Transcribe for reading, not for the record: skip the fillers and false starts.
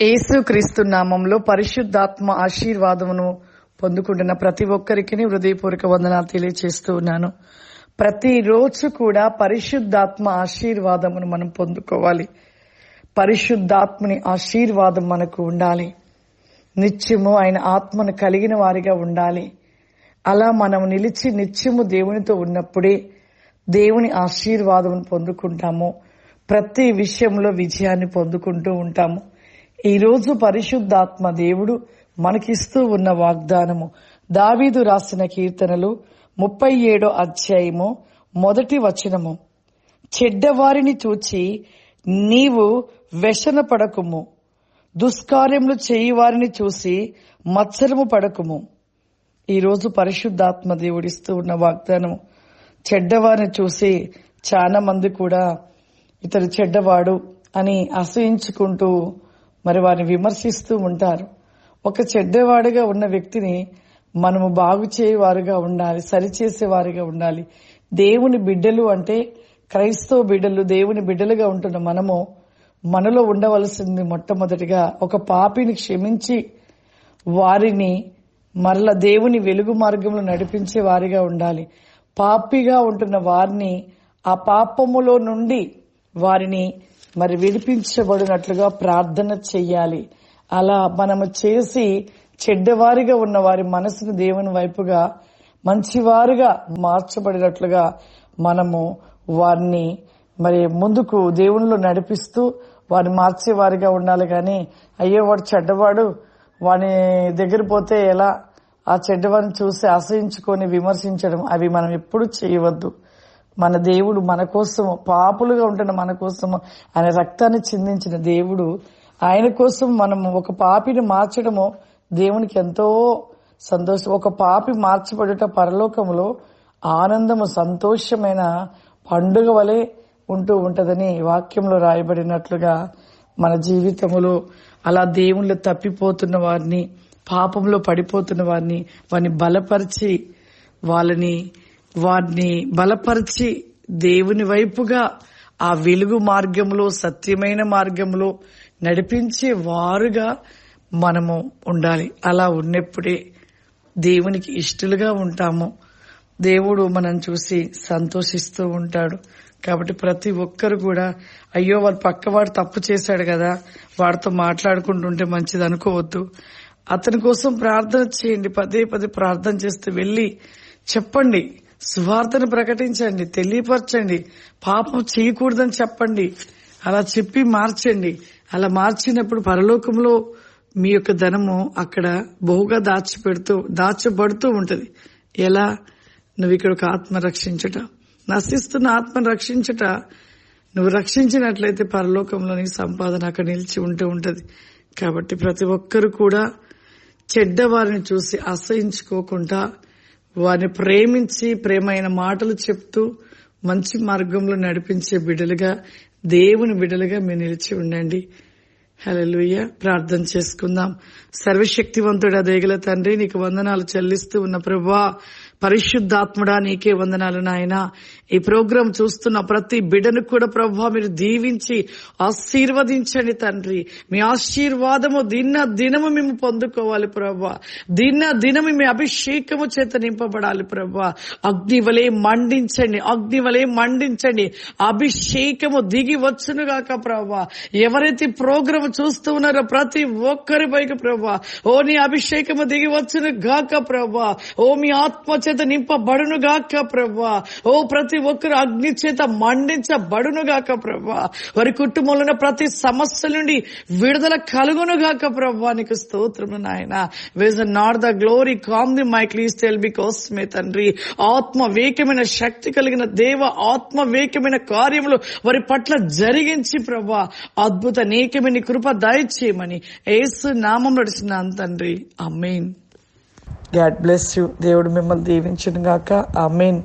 యేసుక్రీస్తు నామంలో పరిశుద్ధాత్మ ఆశీర్వాదమును పొందుకుంటున్న ప్రతి ఒక్కరికి హృదయపూర్వక వందనాలు తెలియజేస్తూ ఉన్నాను. ప్రతిరోజు కూడా పరిశుద్ధాత్మ ఆశీర్వాదమును మనం పొందుకోవాలి. పరిశుద్ధాత్మని ఆశీర్వాదం మనకు ఉండాలి. నిత్యము ఆయన ఆత్మను కలిగిన వారిగా ఉండాలి. అలా మనం నిలిచి నిత్యము దేవునితో ఉన్నప్పుడే దేవుని ఆశీర్వాదమును పొందుకుంటాము. ప్రతి విషయంలో విజయాన్ని పొందుకుంటూ ఉంటాము. ఈ రోజు పరిశుద్ధాత్మ దేవుడు మనకిస్తూ ఉన్న వాగ్దానము దావీదు రాసిన కీర్తనలు 37వ అధ్యాయము 1వ వచనము. చెడ్డవారిని చూచి నీవు వ్యసన పడకుము, దుష్కార్యములు చేయి వారిని చూసి మత్సరము పడకుము. ఈ రోజు పరిశుద్ధాత్మ దేవుడిస్తూ ఉన్న వాగ్దానము. చెడ్డవారిని చూసి చాలా మంది కూడా ఇతడు చెడ్డవాడు అని అసహించుకుంటూ మరి వారిని విమర్శిస్తూ ఉంటారు. ఒక చెడ్డవాడిగా ఉన్న వ్యక్తిని మనము బాగు చేయవారుగా ఉండాలి, సరిచేసేవారుగా ఉండాలి. దేవుని బిడ్డలు అంటే క్రైస్తవ బిడ్డలు, దేవుని బిడ్డలుగా ఉంటున్న మనలో ఉండవలసింది మొట్టమొదటిగా ఒక పాపిని క్షమించి వారిని మరల దేవుని వెలుగు మార్గంలో నడిపించే వారిగా ఉండాలి. పాపిగా ఉంటున్న వారిని ఆ పాపములో నుండి వారిని మరి విడిపించబడినట్లుగా ప్రార్థన చెయ్యాలి. అలా మనము చేసి చెడ్డవారిగా ఉన్న వారి మనసును దేవుని వైపుగా మంచివారుగా మార్చబడినట్లుగా మనము వారిని మరి ముందుకు దేవునిలో నడిపిస్తూ వారిని మార్చేవారిగా ఉండాలి. కానీ అయ్యో వాడు చెడ్డవాడు, వాని దగ్గర పోతే ఎలా, ఆ చెడ్డవారిని చూసి అసహించుకొని విమర్శించడం అవి మనం ఎప్పుడు చేయవద్దు. మన దేవుడు మన కోసము, పాపులుగా ఉంటున్న మన కోసము ఆయన రక్తాన్ని చిందించిన దేవుడు, ఆయన కోసం మనము ఒక పాపిని మార్చడము దేవునికి ఎంతో సంతోషం. ఒక పాపి మార్చబడుట పరలోకములో ఆనందము, సంతోషమైన పండుగ వలె ఉంటూ ఉంటదని వాక్యంలో రాయబడినట్లుగా మన జీవితములో అలా దేవుళ్ళు తప్పిపోతున్న వారిని, పాపంలో పడిపోతున్న వారిని బలపరిచి వారిని బలపరిచి దేవుని వైపుగా ఆ వెలుగు మార్గంలో, సత్యమైన మార్గంలో నడిపించే వారుగా మనము ఉండాలి. అలా ఉన్నప్పుడే దేవునికి ఇష్టలుగా ఉంటాము. దేవుడు మనం చూసి సంతోషిస్తూ ఉంటాడు. కాబట్టి ప్రతి ఒక్కరు కూడా అయ్యో వాడు పక్కవాడు తప్పు చేశాడు కదా, వాడితో మాట్లాడుకుంటుంటే మంచిది అనుకోవద్దు. అతని కోసం ప్రార్థన చేయండి. పదే పదే ప్రార్థన చేస్తూ వెళ్ళి చెప్పండి, సువార్తను ప్రకటించండి, తెలియపరచండి, పాపం చేయకూడదని చెప్పండి. అలా చెప్పి మార్చండి. అలా మార్చినప్పుడు పరలోకంలో మీ యొక్క ధనము అక్కడ బహుగా దాచబడుతూ ఉంటది. ఎలా? నువ్వు ఇక్కడ ఒక ఆత్మ రక్షించుట, నశిస్తున్న ఆత్మను రక్షించుట, నువ్వు రక్షించినట్లయితే పరలోకంలో నీ సంపాదన అక్కడ నిలిచి ఉంటది. కాబట్టి ప్రతి ఒక్కరు కూడా చెడ్డవారిని చూసి అసహించుకోకుండా వారిని ప్రేమించి ప్రేమైన మాటలు చెప్తూ మంచి మార్గంలో నడిపించే బిడ్డలుగా, దేవుని బిడ్డలుగా మీరు నిలిచి ఉండండి. హల్లెలూయా. ప్రార్థన చేసుకుందాం. సర్వశక్తివంతుడా, దయగల తండ్రి, నీకు వందనాలు చెల్లిస్తూ ఉన్న ప్రభువా, పరిశుద్ధాత్ముడా, నీకే వందనాలు నాయనా. ఈ ప్రోగ్రాం చూస్తున్న ప్రతి బిడ్డను కూడా ప్రభువా మీరు దీవించి ఆశీర్వదించండి తండ్రి. మీ ఆశీర్వాదము దినము మేము పొందుకోవాలి ప్రభువా. దినము మీ అభిషేకము చేత నింపబడాలి ప్రభువా. అగ్ని వలె మండించండి. అభిషేకము దిగి వచ్చునుగాక ప్రభువా. ఎవరైతే ప్రోగ్రాం చూస్తూ ఉన్నారో ప్రతి ఒక్కరి పైకి ప్రభువా ఓ నీ అభిషేకము దిగి వచ్చును గాక ప్రభువా. ఓ మీ ఆత్మ చేత నింపబడును గాక ప్రభువా. ఓ ప్రతి ఒక్కరు అగ్ని చేత మండించబడును గాక ప్రభువా. వారి కుటుంబంలో ప్రతి సమస్య నుండి విడుదల కలుగును గాక ప్రభువా. నీకు స్తోత్రము నాయన. Vision not the glory come the my క్లీజ్ టెల్ బికాస్ మే తండ్రి. ఆత్మవేకమైన శక్తి కలిగిన దేవ, ఆత్మవేకమైన కార్యములు వారి పట్ల జరిగించి ప్రభువా అద్భుత నీకమైన కృప దయచేయమని యేసు నామములో నడుచున్నాను తండ్రి. ఆమేన్. God bless you. దేవుడు మిమ్మల్ని దీవించును గాక. ఆమేన్.